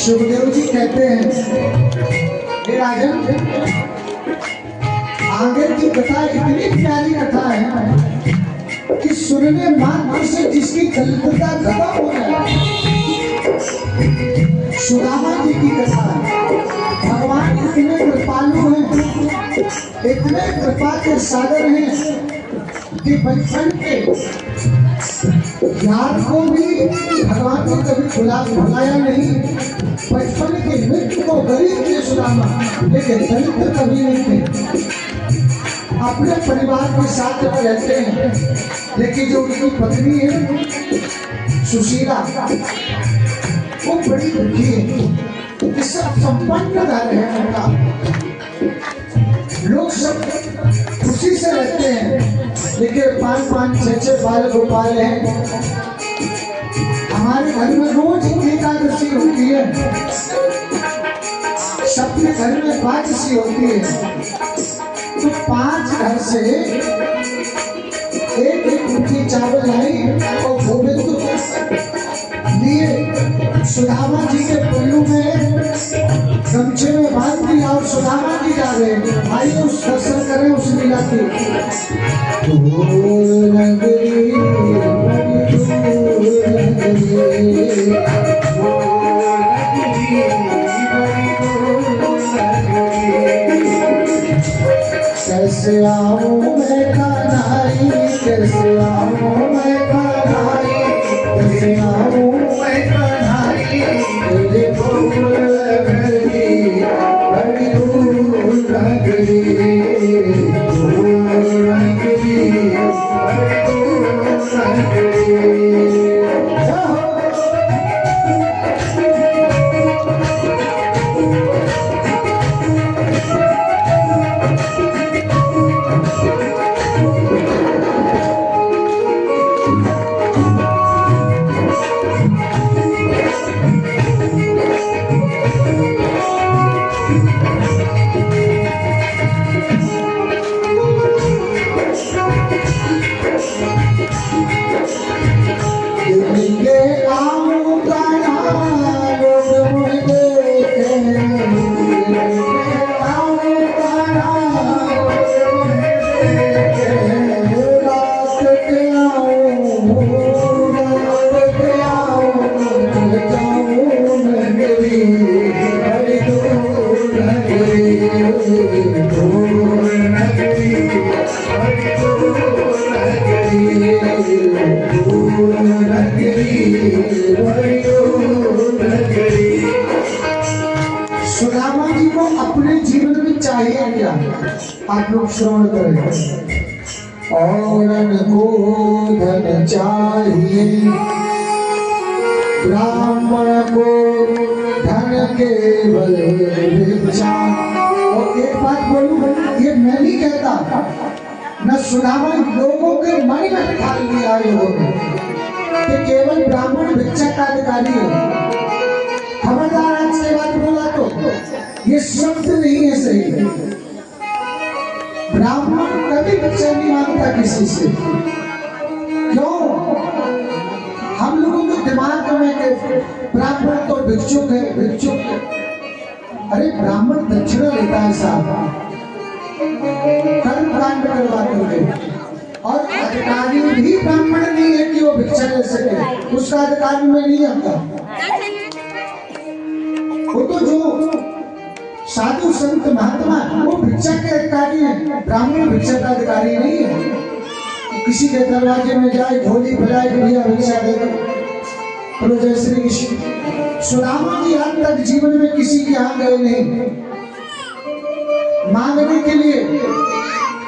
सुखदेव जी कहते हैं हे राजन, आगे की कथा इतनी प्यारी कथा है कि सुनने मात्र से जिसकी दरिद्रता खत्म हो जाए। सुदामा जी की कथा है। भगवान इतने कृपालु हैं, इतने कृपा के सागर हैं कि बचपन के यार को भी भगवान ने कभी भुलाया नहीं। बचपन के मित्र को गरीब थे सुदामा, लेकिन दरिद्र कभी नहीं थे। अपने परिवार के साथ जब रहते हैं, लेकिन जो उनकी पत्नी है सुशीला, वो बड़ी दुखी है। सब संपन्न घर है उनका, लोग सब खुशी से रहते हैं, लेकिन 5-5, 6-6 बाल गोपाल हैं। हमारे घर में रोज एकादशी होती है, सबके घर में द्वादशी होती है। तो 5 घर से एक मुट्ठी चावल लाई और गोविंद लिए सुदामा जी के पल्लू में गमछे में बांध दिया और सुदामा जी जा रहे। भाई उस दर्शन करें उस लीला की। कैसे आऊं मैं कन्हई, कैसे आऊं मैं कन्हई, कैसे आऊं मैं कन्हई, तेरे दूर नगरी, बड़ी दूर नगरी, दूर नगरी, बड़ी दूर नगरी। सुदामा जी को अपने जीवन में चाहिए क्या, आप लोग श्रवण करें। औरन को धन चाहिए, ब्राह्मण को धन केवल भिक्षा। और एक बात बोलूं, ये मैं नहीं कहता, न सुदामा लोगों के मन में ठाल दिया लोगों ने कि केवल ब्राह्मण भिक्षा का अधिकारी है। खबरदार आज से बात बोला तो ये शब्द नहीं है सही। ब्राह्मण कभी भिक्षा नहीं मांगता किसी से। क्यों? हम लोगों के दिमाग में ब्राह्मण तो भिक्षुक है, भिक्षुक। अरे ब्राह्मण दक्षिणा लेता है साहब, कर्म कांड करवाते हुए। और अधिकारी भी ब्राह्मण नहीं है कि वो भिक्षा ले सके, उसका अधिकारी में नहीं आता। वो तो जो साधु संत महात्मा वो भिक्षा के अधिकारी हैं, ब्राह्मण भिक्षा का अधिकारी नहीं है। किसी के दरवाजे में जाए, झोली फैलाए, भैया भिक्षा दे दो, जय श्री कृष्ण। सुदामा जी आज तक जीवन में किसी के यहाँ गए नहीं मांगने के लिए।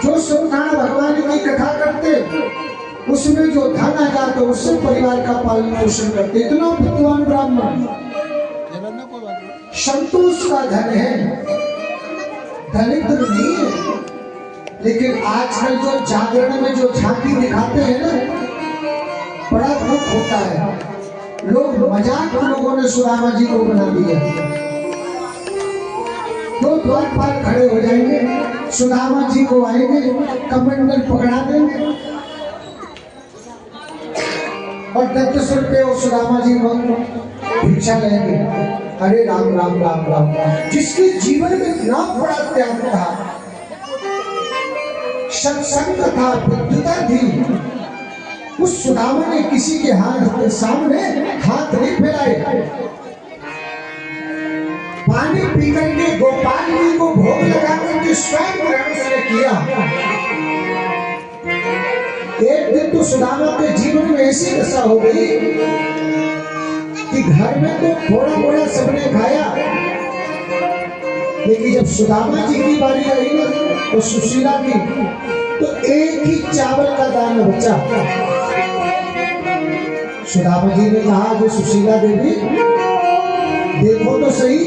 जो सत्यनारायण भगवान की कथा करते उसमें जो धन आ जाता उससे परिवार का पालन पोषण करते। इतना विद्वान ब्राह्मण, संतोष का धन है, दरिद्र नहीं है। लेकिन आजकल जो जागरण में जो झांकी दिखाते हैं ना, बड़ा दुख होता है। लोग मजाक लोगों ने सुदामा जी को बना दिया। तो द्वार पर खड़े हो जाएंगे, सुदामा जी को आएंगे, कमंडल पकड़ा देंगे और 10 रुपये और सुदामा जी को भिक्षा लेंगे। अरे राम राम राम राम। जिसके जीवन में इतना बड़ा त्याग था, सत्संग था, बुद्धता थी, उस सुदामा ने किसी के हाथ के सामने हाथ नहीं फैलाए। पानी पी करके गोपाल जी को भोग लगा करके स्वयं ग्रहण से किया। एक दिन तो सुदामा के जीवन में ऐसी दशा हो गई कि घर में तो थोड़ा थोड़ा सबने खाया, लेकिन जब सुदामा जी की बारी आई ना तो सुशीला की, तो एक ही चावल का दाना बचा। सुदामा जी ने कहा कि सुशीला देवी देखो तो सही,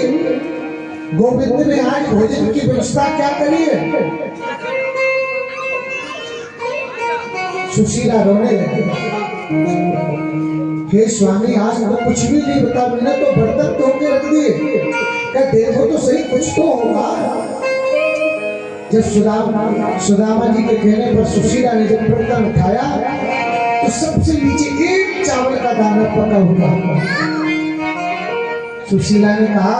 गोविंद ने आज भोजन की व्यवस्था क्या करी है। सुशीला रोने लगी, हे स्वामी आज तो कुछ भी नहीं बता, मैंने तो बर्तन धो के रख दिए। क्या देखो तो सही कुछ तो होगा। जब सुदामा जी के कहने पर सुशीला ने जब बर्तन उठाया तो सबसे नीचे एक चावल का दाना पका हुआ। सुशीला ने कहा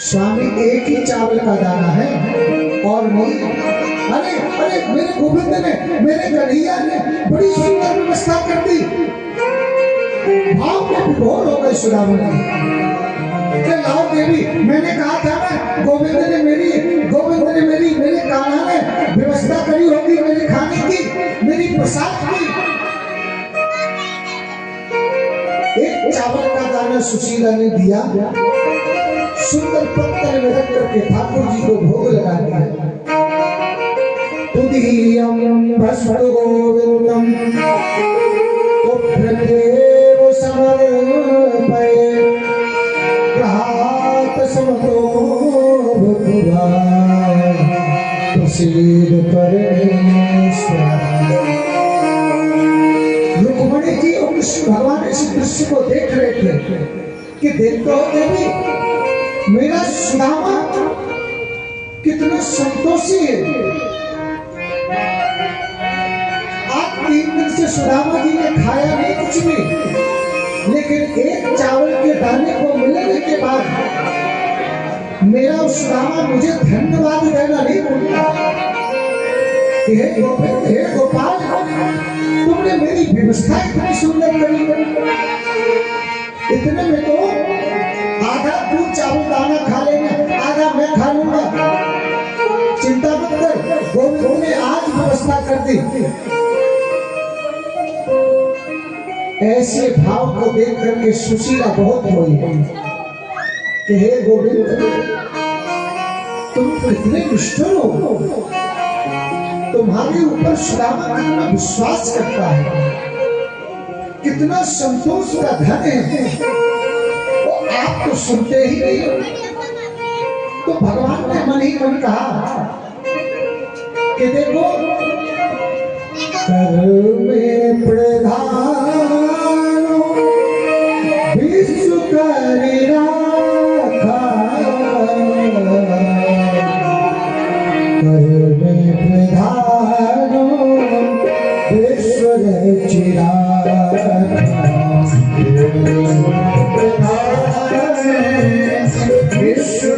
स्वामी एक ही चावल का दाना है और नहीं। अरे अरे मेरे गोविंद ने, मेरे कन्हैया ने बड़ी सुंदर व्यवस्था कर दी। भाव में विभोर हो गए सुदामा जी। लाओ देवी, मैंने कहा था ना गोविंद ने मेरी मेरे कान्हा ने व्यवस्था करी होगी मेरे खाने की, मेरी प्रसाद की। एक चावल का दाना सुशीला ने दिया, सुंदर पत्थर में रख करके ठाकुर जी को भोग लगा दिया। तुदीयं भस्म गोविंदम तुभ्यदेव समर्पये ग्रहात समतो भुवा प्रसीद परमेश्वर। रुक्मिणी जी और कृष्ण भगवान इस दृश्य को देख रहे थे कि देखते हो देवी, मेरा सुदामा कितना संतोषी है। आज 3 दिन से सुदामा जी ने खाया नहीं कुछ भी, लेकिन एक चावल के दाने को मिलने के बाद मेरा सुदामा मुझे धन्यवाद देना नहीं भूलता। हे गोपाल, तुमने मेरी व्यवस्था इतनी सुंदर करी। इतने में तो आधा तू चावल दाना खा लेना, आधा मैं खा लूंगा। चिंता मत कर, गोविंद ने आज व्यवस्था कर दी। ऐसे भाव को देख करके सुशीला बहुत रोई कि हे गोविंद, तुम कितने निष्ठुर हो। तुम्हारे ऊपर सुदामा कितना विश्वास करता है, कितना संतोष का धन है, वो आप तो सुनते ही नहीं हो। तो भगवान ने मन ही मन कहा कि देखो, कर में प्रधान विश्व करि राखा, कर में प्रधान विश्व रचिरा। विश्व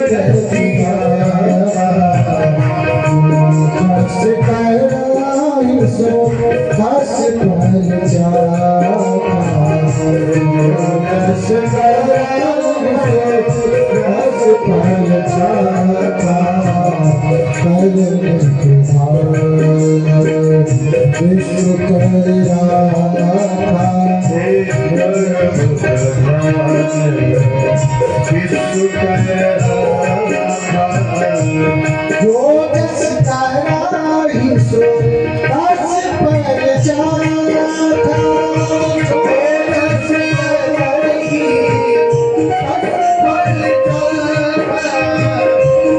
नहीं सो दस पर जाता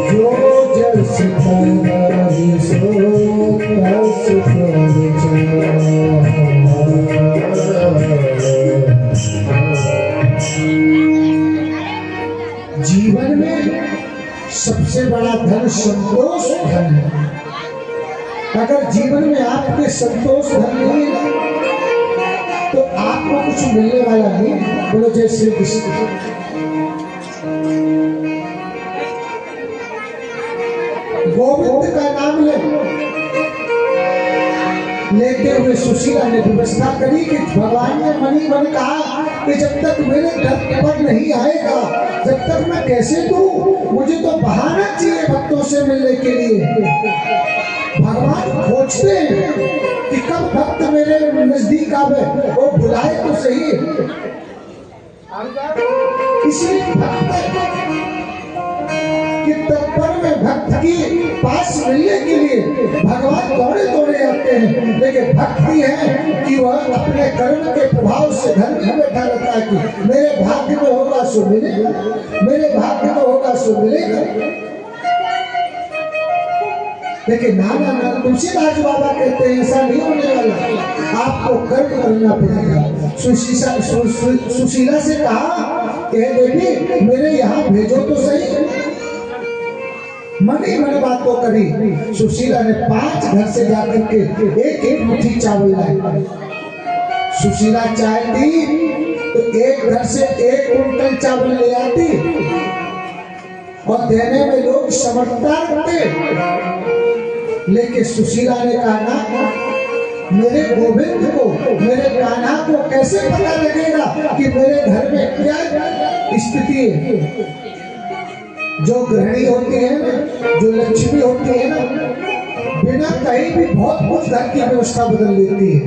जो जस नहीं सो दस पर जीवन में सबसे बड़ा धन संतोष धन है। अगर जीवन में आपके संतोष धन नहीं है तो आपको कुछ मिलने वाला नहीं। बोलो जय श्री कृष्ण। गोविंद का नाम लेते हुए सुशीला ने व्यवस्था करी कि भगवान ने मणि मन कहा कि जब तक मेरे घर पर नहीं आएगा जब तक मैं कैसे दूं, मुझे तो बहाना चाहिए भक्तों से मिलने के लिए। भगवान खोजते हैं कि कब भक्त मेरे नजदीक आवे, वो बुलाए तो सही। इसलिए भक्त कि तत्पर में भक्त की पास मिलने के लिए भगवान दौड़े दौड़े आते हैं। लेकिन भक्ति है कि वह अपने कर्म के प्रभाव से घर में बैठा रहता है कि मेरे भाग्य में होगा सो मिलेगा, मेरे भाग्य में होगा सो मिलेगा। लेकिन ना तुलसीदास बाबा कहते हैं ऐसा नहीं होने वाला, आपको कर्म करना पड़ेगा। सुशीला से कहा कि बेटी मेरे यहाँ भेजो तो सही। मनी मन बात को करी। सुशीला ने 5 घर से जाकर के एक एक मुट्ठी चावल लाए। सुशीला चाहती तो एक घर से 1 कुंटल चावल ले आती और देने में लोग समर्थता रखते। लेकिन सुशीला ने कहा ना, मेरे गोविंद को, मेरे कान्हा को कैसे पता लगेगा कि मेरे घर में क्या स्थिति है। जो गृहिणी होती है ना, जो लक्ष्मी होती है ना, बिना कहीं भी बहुत कुछ घर की व्यवस्था बदल देती है।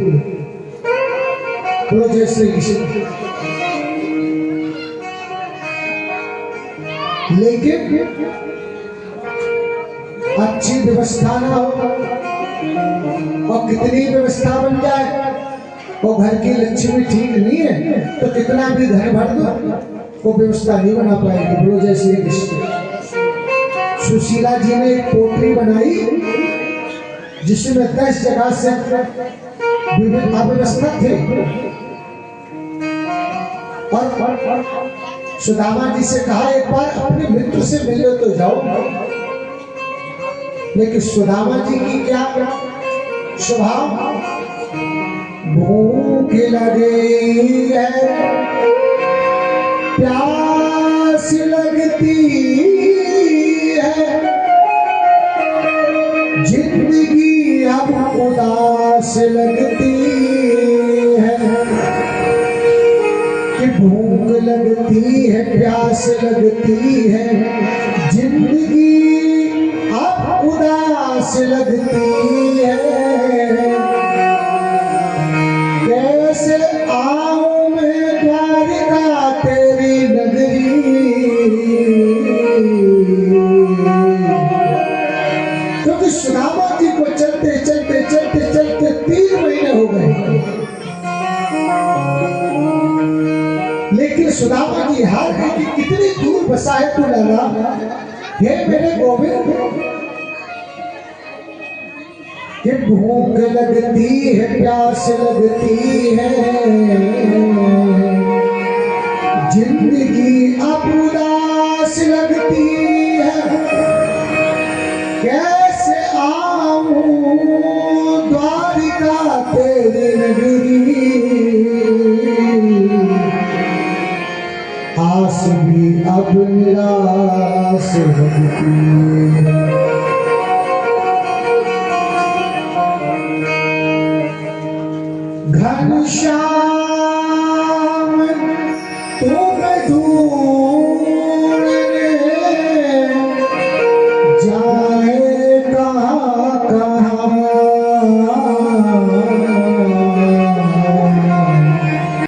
तो जैसे लेकिन अच्छी व्यवस्था ना हो और कितनी व्यवस्था बन जाए वो घर की लक्ष्मी ठीक नहीं है तो कितना भी धन भर दो वो व्यवस्था नहीं बना पाएगी। बोलो जय श्री कृष्ण। सुशीला जी ने एक पोटली बनाई जिसमें 10 जगह से विभिन्न अव्यवस्था थे और सुदामा जी से कहा एक बार अपने मित्र से मिलने तो जाओ। लेकिन सुदामा जी की क्या स्वभाव, भूख लगी है प्यास लगती है जिंदगी अब उदास लगती है कि भूख लगती है प्यास लगती है जिंदगी अब उदास लगती है। कैसे आऊं मैं द्वारिका तेरी नगरी, क्योंकि सुदामा जी को चलते चलते चलते चलते 3 महीने हो गए। लेकिन सुदामा जी हार गए कि कितनी दूर बसा है तू लाला, हे मेरे गोविंद कि भूख लगती है प्यास लगती है जिंदगी अब उदास लगती है। कैसे आऊं द्वारिका तेरी नगरी, आस भी अब निराश लगती है। घनश्याम